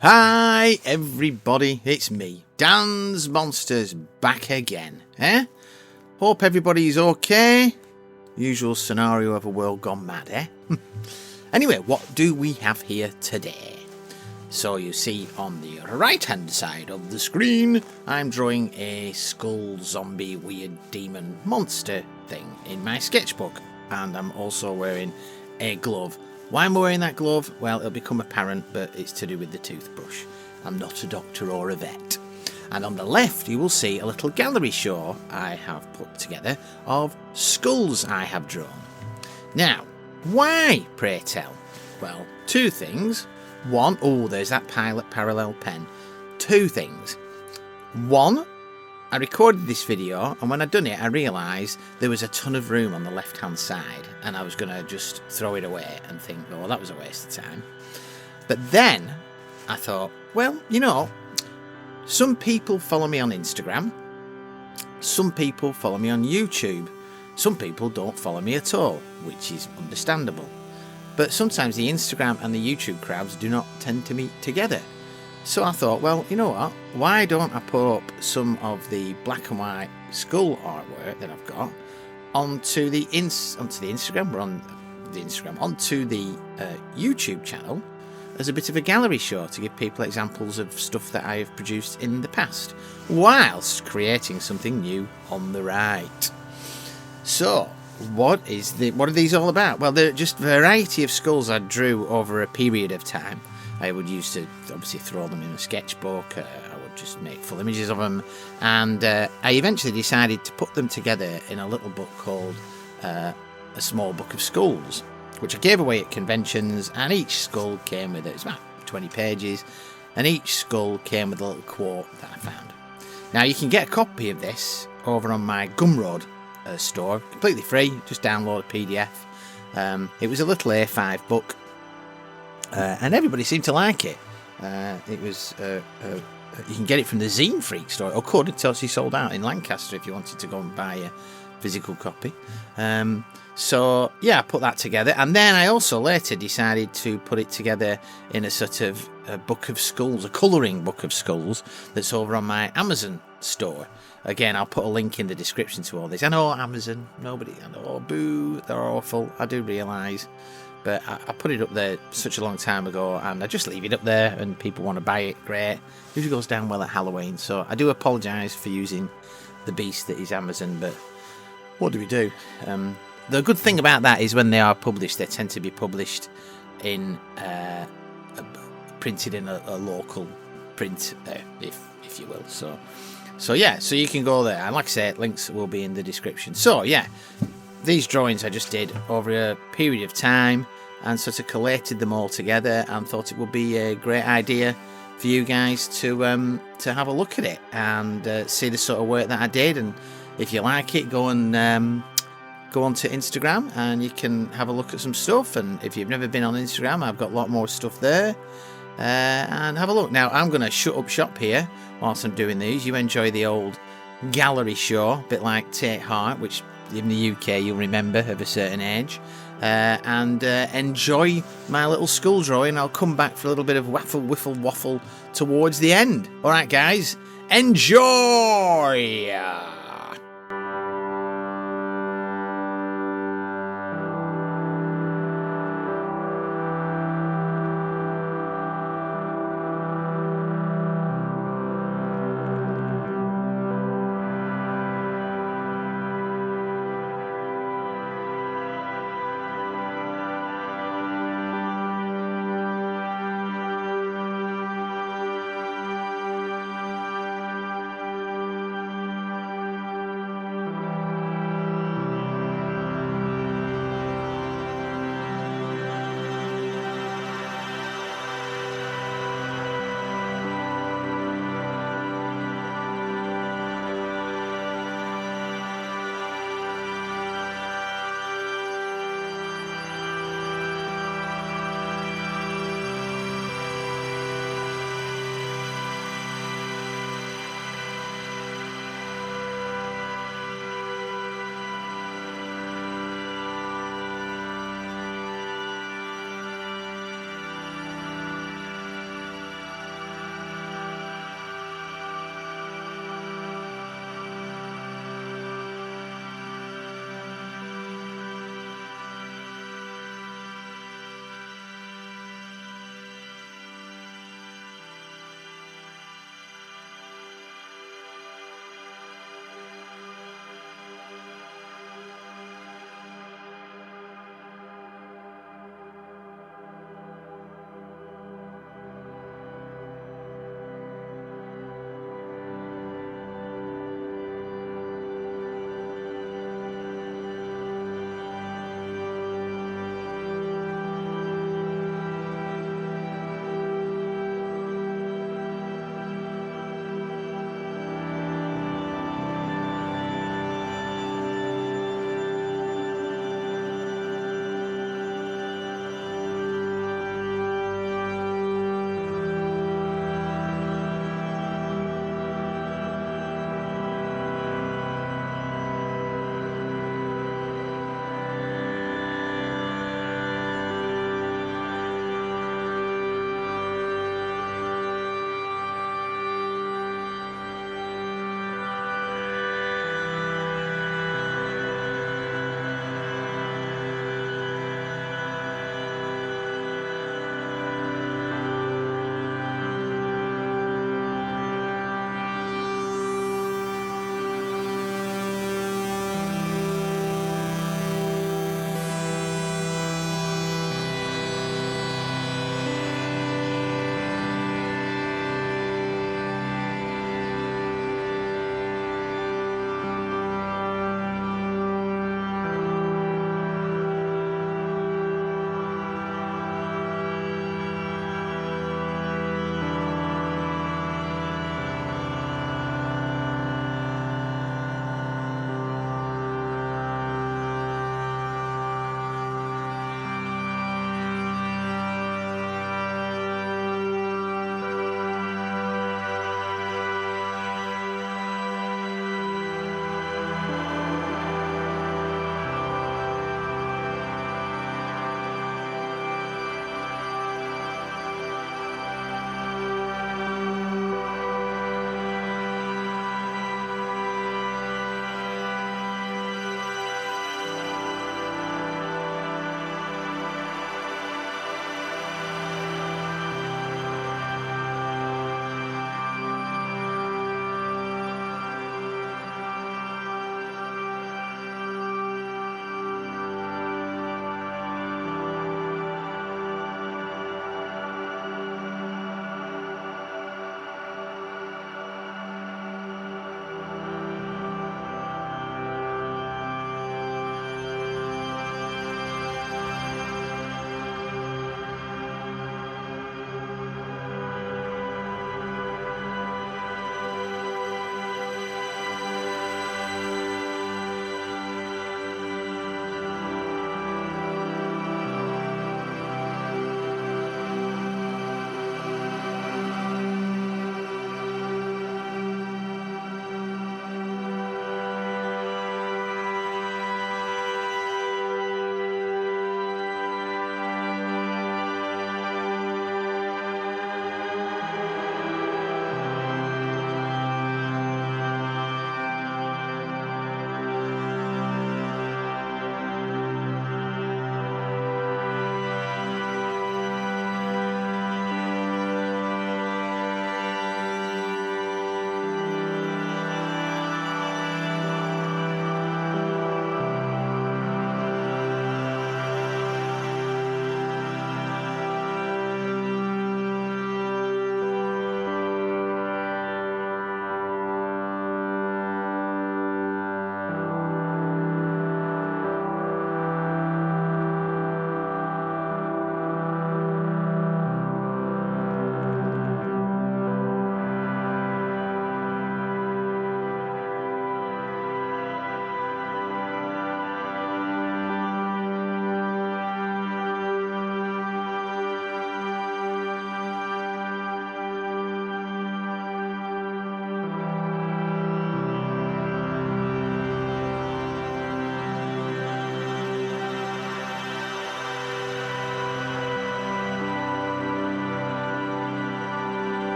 Hi everybody, it's me, Dan's Monsters, back again, Hope everybody's okay. Usual scenario of a world gone mad, Anyway, what do we have here today? So you see on the right hand side of the screen, I'm drawing a skull zombie weird demon monster thing in my sketchbook, and I'm also wearing a glove. Why am I wearing that glove? Well, it'll become apparent, but it's to do with the toothbrush. I'm not a doctor or a vet. And on the left, you will see a little gallery show I have put together of skulls I have drawn. Now, why, pray tell? Well, two things. One, there's that Pilot parallel pen. Two things. One, I recorded this video, and when I'd done it, I realised there was a ton of room on the left-hand side, and I was going to just throw it away and think, oh, well, that was a waste of time. But then I thought, well, you know, some people follow me on Instagram, some people follow me on YouTube, some people don't follow me at all, which is understandable. But sometimes the Instagram and the YouTube crowds do not tend to meet together. So I thought, well, you know what? Why don't I put up some of the black and white skull artwork that I've got onto the Instagram, or on the Instagram, onto the YouTube channel as a bit of a gallery show to give people examples of stuff that I have produced in the past, whilst creating something new on the right. So, what are these all about? Well, they're just a variety of skulls I drew over a period of time. I would use to obviously throw them in a sketchbook. I would just make full images of them, and I eventually decided to put them together in a little book called A Small Book of Skulls, which I gave away at conventions, and each skull came with it. It's about 20 pages, and each skull came with a little quote that I found. Now, you can get a copy of this over on my Gumroad store, completely free. Just download a PDF. It was a little A5 book. And everybody seemed to like it. It was you can get it from the Zine Freak store, or could, until she sold out in Lancaster if you wanted to go and buy a physical copy. So yeah, I put that together, and then I also later decided to put it together in a sort of a book of skulls, a colouring book of skulls that's over on my Amazon store. Again, I'll put a link in the description to all this. I know Amazon, I know, boo, they're awful, I do realise. But I put it up there such a long time ago, and I just leave it up there, and people want to buy it, great. Usually goes down well at Halloween, so I do apologise for using the beast that is Amazon, but what do we do? The good thing about that is when they are published, they tend to be published in printed in a local print, if you will. So yeah, so you can go there, and like I say, links will be in the description. So yeah, these drawings I just did over a period of time, and sort of collated them all together, and thought it would be a great idea for you guys to have a look at it and see the sort of work that I did. And if you like it, go onto Instagram and you can have a look at some stuff. And if you've never been on Instagram, I've got a lot more stuff there. And have a look. Now, I'm going to shut up shop here whilst I'm doing these. You enjoy the old gallery show, a bit like Tate Hart, which in the UK you'll remember of a certain age, and enjoy my little skull drawing. I'll come back for a little bit of waffle towards the end. Alright guys, enjoy!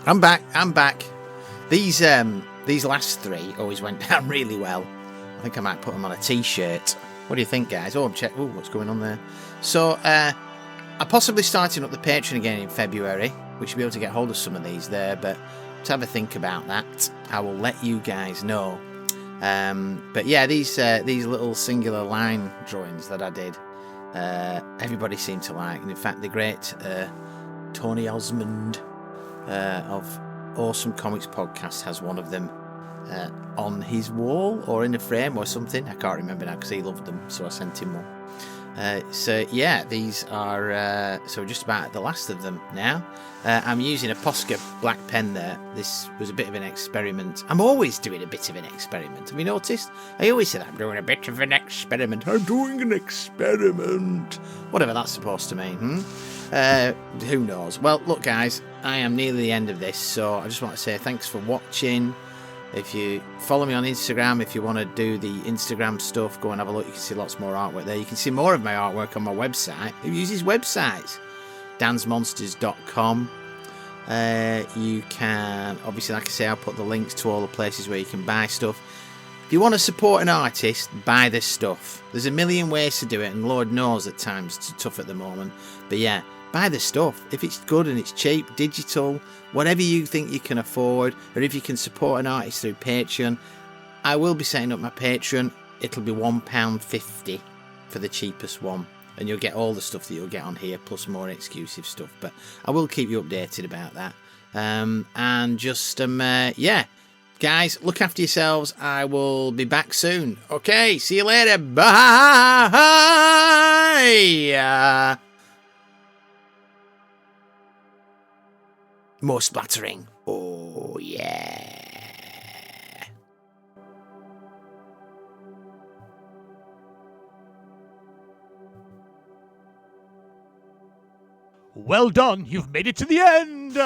I'm back. These last 3 always went down really well. I think I might put them on a t-shirt. What do you think, guys? Oh, what's going on there? So, I'm possibly starting up the Patreon again in February. We should be able to get hold of some of these there, but to have a think about that, I will let you guys know. But yeah, these little singular line drawings that I did, everybody seemed to like. And in fact, the great Tony Osmond of Awesome Comics Podcast has one of them on his wall or in a frame or something. I can't remember now because he loved them, so I sent him one. So yeah, these are so we're just about the last of them now. I'm using a Posca black pen there. This was a bit of an experiment. I'm always doing a bit of an experiment. Have you noticed? I always say that I'm doing a bit of an experiment. I'm doing an experiment. Whatever that's supposed to mean. Who knows? Well, look, guys, I am nearly the end of this, so I just want to say thanks for watching. If you follow me on Instagram, if you want to do the Instagram stuff, go and have a look. You can see lots more artwork there. You can see more of my artwork on my website. Who uses websites? dansmonsters.com. You can, obviously, like I say, I'll put the links to all the places where you can buy stuff. If you want to support an artist, buy this stuff. There's a million ways to do it, and Lord knows at times it's tough at the moment. But yeah, buy the stuff. If it's good and it's cheap, digital, whatever you think you can afford, or if you can support an artist through Patreon, I will be setting up my Patreon. It'll be £1.50 for the cheapest one, and you'll get all the stuff that you'll get on here, plus more exclusive stuff. But I will keep you updated about that. And just, yeah, guys, look after yourselves. I will be back soon. Okay, see you later. Bye. More splattering. Oh, yeah. Well done, you've made it to the end!